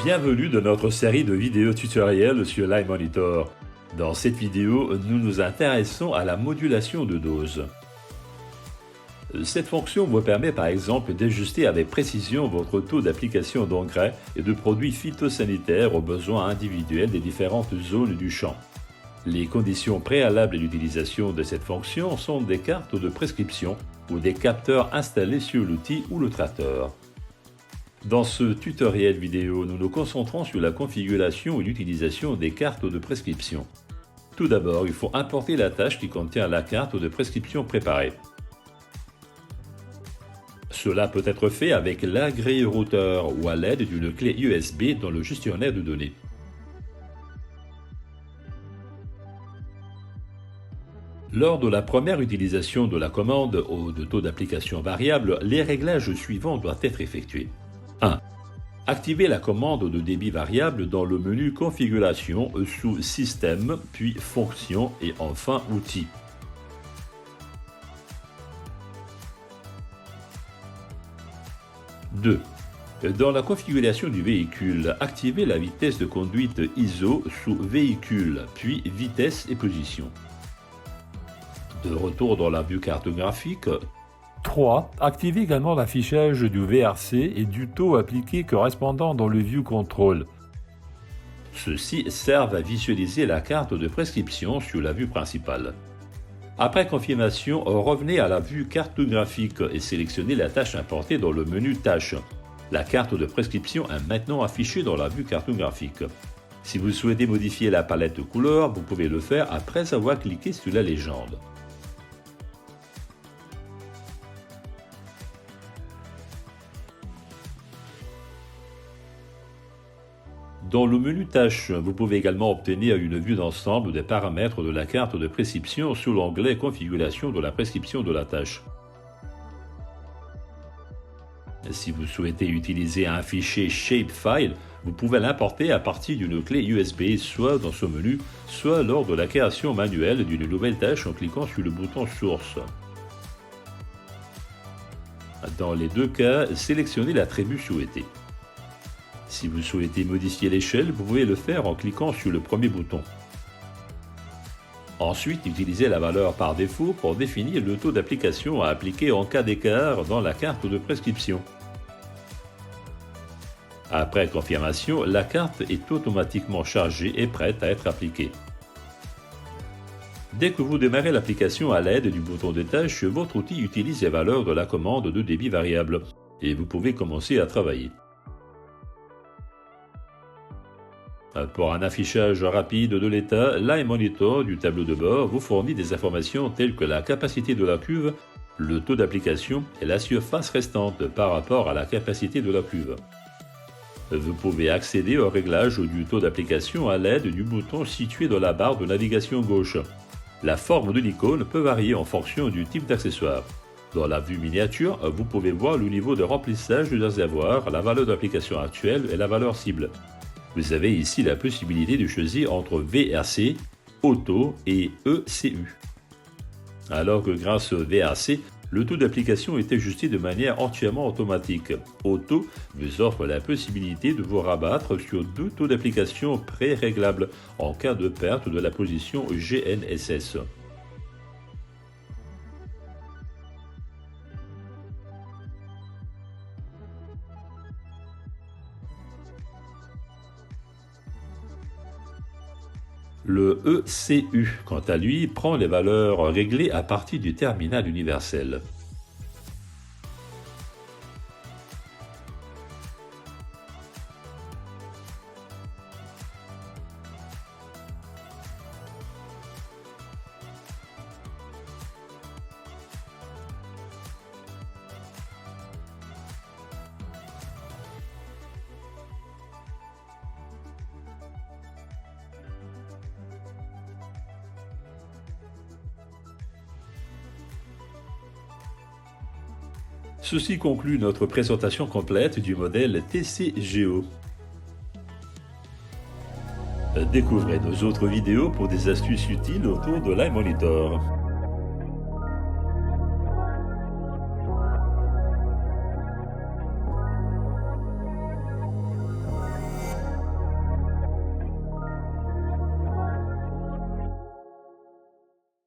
Bienvenue dans notre série de vidéos tutoriels sur l'iMonitor. Dans cette vidéo, nous nous intéressons à la modulation de dose. Cette fonction vous permet par exemple d'ajuster avec précision votre taux d'application d'engrais et de produits phytosanitaires aux besoins individuels des différentes zones du champ. Les conditions préalables d'utilisation de cette fonction sont des cartes de prescription ou des capteurs installés sur l'outil ou le tracteur. Dans ce tutoriel vidéo, nous nous concentrons sur la configuration et l'utilisation des cartes de prescription. Tout d'abord, il faut importer la tâche qui contient la carte de prescription préparée. Cela peut être fait avec l'agré-routeur ou à l'aide d'une clé USB dans le gestionnaire de données. Lors de la première utilisation de la commande de taux d'application variable, les réglages suivants doivent être effectués. 1. Activez la commande de débit variable dans le menu Configuration sous Système, puis Fonctions et enfin Outils. 2. Dans la configuration du véhicule, activez la vitesse de conduite ISO sous Véhicule, puis Vitesse et Position. De retour dans la vue cartographique. 3. Activez également l'affichage du VRC et du taux appliqué correspondant dans le View Control. Ceux-ci servent à visualiser la carte de prescription sur la vue principale. Après confirmation, revenez à la vue cartographique et sélectionnez la tâche importée dans le menu Tâches. La carte de prescription est maintenant affichée dans la vue cartographique. Si vous souhaitez modifier la palette de couleurs, vous pouvez le faire après avoir cliqué sur la légende. Dans le menu Tâches, vous pouvez également obtenir une vue d'ensemble des paramètres de la carte de prescription sous l'onglet Configuration de la prescription de la tâche. Si vous souhaitez utiliser un fichier Shapefile, vous pouvez l'importer à partir d'une clé USB, soit dans ce menu, soit lors de la création manuelle d'une nouvelle tâche en cliquant sur le bouton Source. Dans les deux cas, sélectionnez l'attribut souhaité. Si vous souhaitez modifier l'échelle, vous pouvez le faire en cliquant sur le premier bouton. Ensuite, utilisez la valeur par défaut pour définir le taux d'application à appliquer en cas d'écart dans la carte de prescription. Après confirmation, la carte est automatiquement chargée et prête à être appliquée. Dès que vous démarrez l'application à l'aide du bouton de tâche, votre outil utilise les valeurs de la commande de débit variable et vous pouvez commencer à travailler. Pour un affichage rapide de l'état, l'iMonitor du tableau de bord vous fournit des informations telles que la capacité de la cuve, le taux d'application et la surface restante par rapport à la capacité de la cuve. Vous pouvez accéder au réglage du taux d'application à l'aide du bouton situé dans la barre de navigation gauche. La forme de l'icône peut varier en fonction du type d'accessoire. Dans la vue miniature, vous pouvez voir le niveau de remplissage du réservoir, la valeur d'application actuelle et la valeur cible. Vous avez ici la possibilité de choisir entre VRC, Auto et ECU. Alors que grâce au VRC, le taux d'application est ajusté de manière entièrement automatique. Auto vous offre la possibilité de vous rabattre sur deux taux d'application pré-réglables en cas de perte de la position GNSS. Le ECU, quant à lui, prend les valeurs réglées à partir du terminal universel. Ceci conclut notre présentation complète du modèle TCGO. Découvrez nos autres vidéos pour des astuces utiles autour de l'iMonitor.